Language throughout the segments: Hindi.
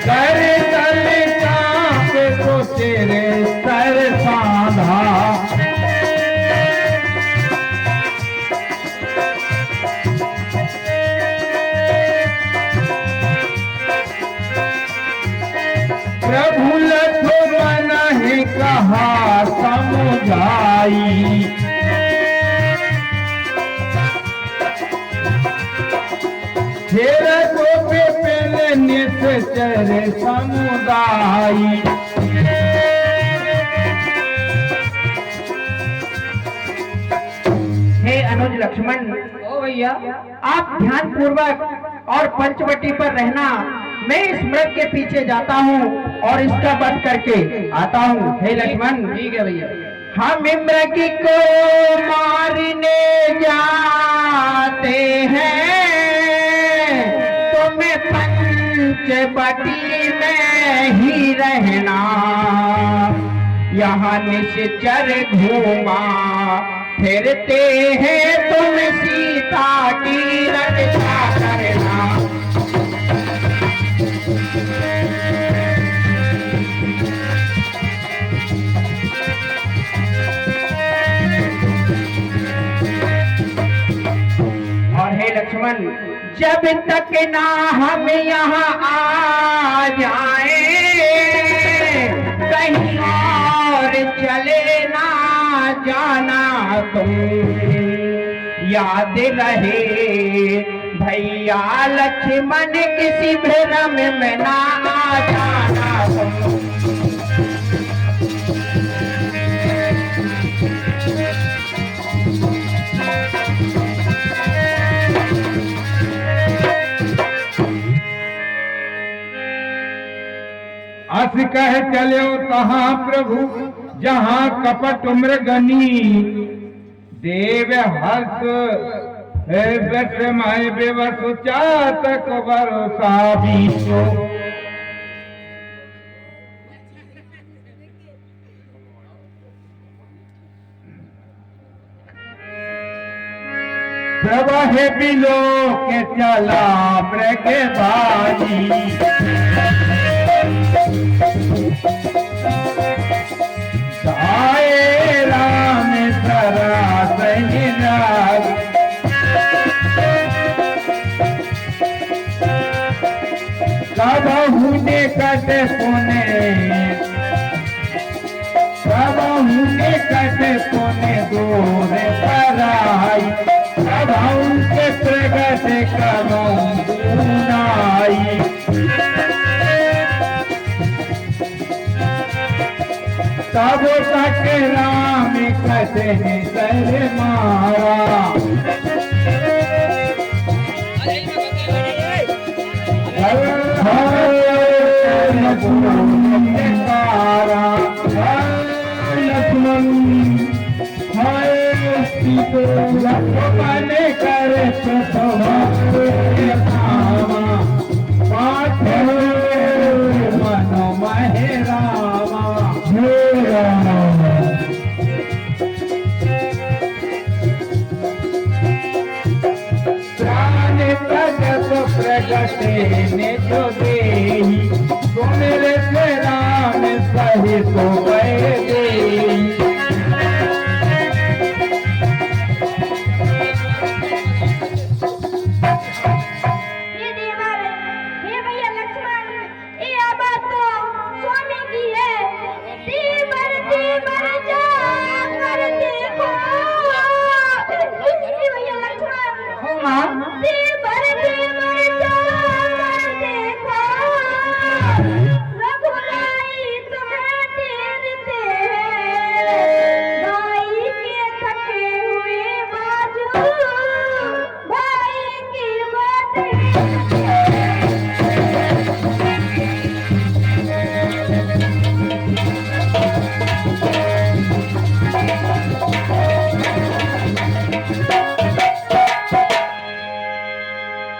कर तल कांपे तो तेरे सर साधा। प्रभु लक्ष्मण है कहा समुझाई। हेरा को पे पहले निश्चर समुदाय। हे अनुज लक्ष्मण, ओ भैया, आप ध्यान पूर्वक और पंचवटी पर रहना। मैं इस मृग के पीछे जाता हूँ और इसका वध करके आता हूँ। हे लक्ष्मण, ठीक है भैया। हम मृग को मारने जाते हैं, तुम्हें पंचवटी में ही रहना। यहाँ निश्चर घूमा फिरते हैं, तुम सीता की रक्षा करना। और हे लक्ष्मण, जब तक ना हम यहाँ आ जाए, कहीं और चले ना जाना तुम। याद रहे भैया लक्ष्मण, किसी भ्रम में ना आ जाना तुम। अस कह चलो तहाँ प्रभु जहाँ कपट मृगनी। देव हर्ष विस्मय विवश चातक भरोसा बीसो। प्रवाह बिलो के चला मृग बाजी। आए राम सरा सहिराज। कबहू निकट पुने, कबहू निकट पुने दूर पराई। कबहू के प्रगट कबहू सुनाई। तब तक राम कथे सर मारा। लक्ष्मण लक्ष्मण कर पाठ मनो महे रामा। प्राण प्रगट प्रगटे ने जो देही, तो मेरे से राम सही तो गए देही।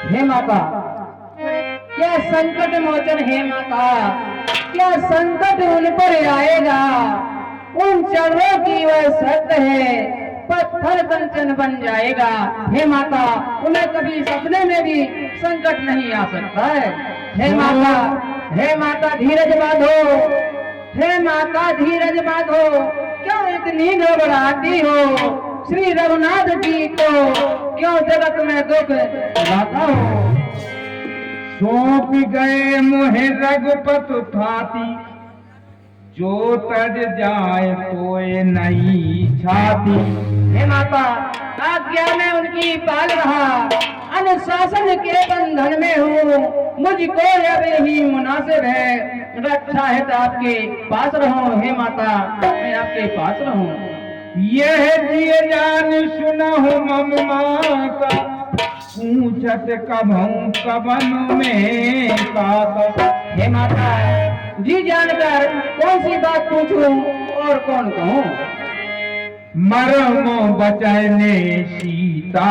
हे माता, क्या संकट मोचन है माता, क्या संकट उन पर आएगा। उन चरणों की वह श्रद्धा है, पत्थर कंचन बन जाएगा। हे माता, उन्हें कभी सपने में भी संकट नहीं आ सकता है। हे माता, हे माता धीरज बांधो, हे माता धीरज बांधो, क्यों इतनी घबराती हो? श्री रघुनाथ जी को क्यों जगत में दुख लाता हो? सौंप गए मुहे रघुपति थाती, जो तज जाए कोई नहीं छाती। हे माता आज्ञा में उनकी पाल रहा, अनुशासन के बंधन में हूँ, मुझको अब ही मुनासिब है रक्षा है तो आपके पास रहूं। हे माता मैं आपके पास रहूं। यह जिय जान सुनहु मम माता, पूछत कभऊ कवन में काता। हे माता जी जानकर कौन सी बात पूछूं और कौन कहूं? मरमो बचने सीता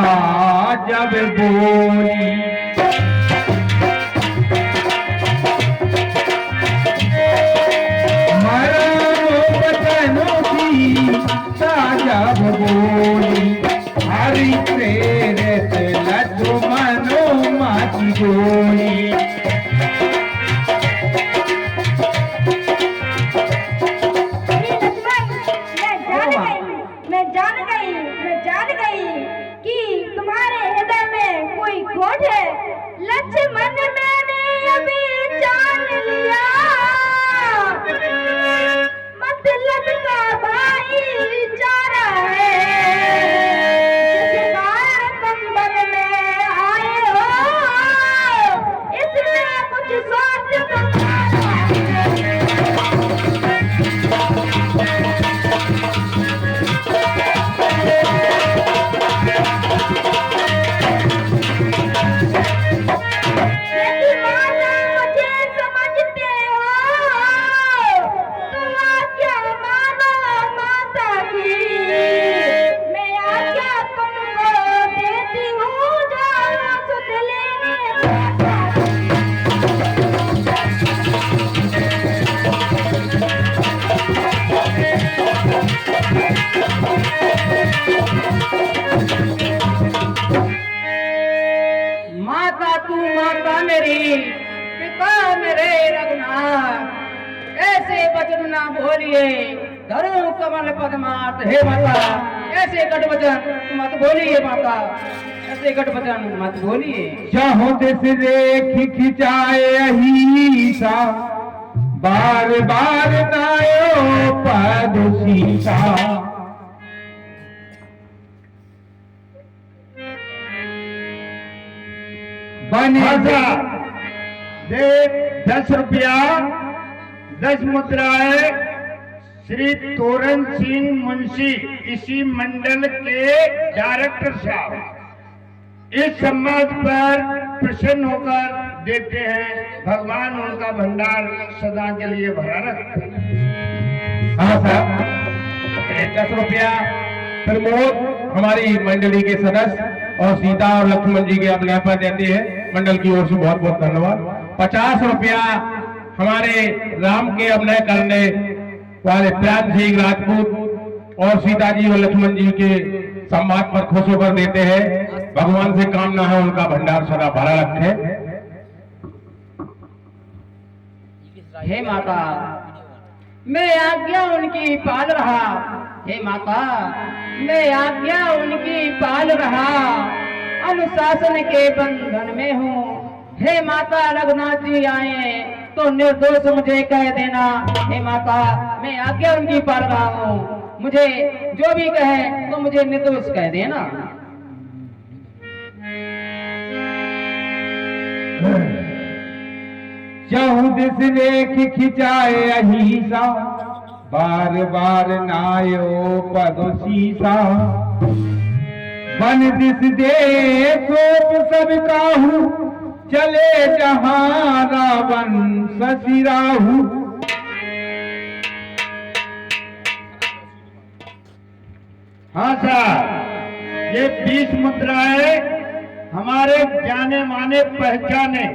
जब बोली, मरमो बचनो सीता जब बोली, हरि प्रेरित लक्ष्मणो माची गोली। मैं जान गई कि तुम्हारे हृदय में कोई खोट है। लक्ष्मण मैंने अभी जान लिया, मतलब का भाईचारा है। जिस कारण तुम वन में आए हो, इसमें कुछ स्वार्थ तुम्हारा है। माता तू माता मेरी, पिता मेरे रघुनाथ, ऐसे वचन ना बोलिए, धरो कमल पद्मार्थ। हे माता ऐसे कट वचन मत बोलिए, माता ऐसे कट वचन मत बोलिए। चाहो दिस रेख खिंचाए अहिसा, बार बार नायो पद सीता। बने दे 10 रुपया 10 मुद्राएं श्री तोरण सिंह मुंशी इसी मंडल के डायरेक्टर साहब इस समाज पर प्रसन्न होकर देते हैं। भगवान उनका भंडार सदा के लिए भरा रखे। हाँ साहब, 10 रुपया प्रमोद हमारी मंडली के सदस्य और सीता और लक्ष्मण जी के अभिनय पर देते हैं। मंडल की ओर से बहुत बहुत धन्यवाद। 50 रुपया हमारे राम के अभिनय करने वाले प्यान सिंह राजपूत और सीता जी और लक्ष्मण जी के सम्मान पर खुश होकर देते हैं। भगवान से कामना है उनका भंडार सदा भरा रखे। हे माता मैं आज्ञा उनकी पाल रहा, हे माता मैं आज्ञा उनकी पाल रहा, अनुशासन के बंधन में हूँ। हे माता रघुनाथ जी आए तो निर्दोष मुझे कह देना। हे माता मैं आज्ञा उनकी पाल रहा हूँ, मुझे जो भी कहे तो मुझे निर्दोष कह देना। चाहू दिस रेख खिंचाए अहिसा, बार बार नायो पद सीसा। बन दिस दे सोप सब काहू, चले जहां रावण ससिराहू। हाँ साहब, ये 20 मुद्राएं हमारे जाने माने पहचाने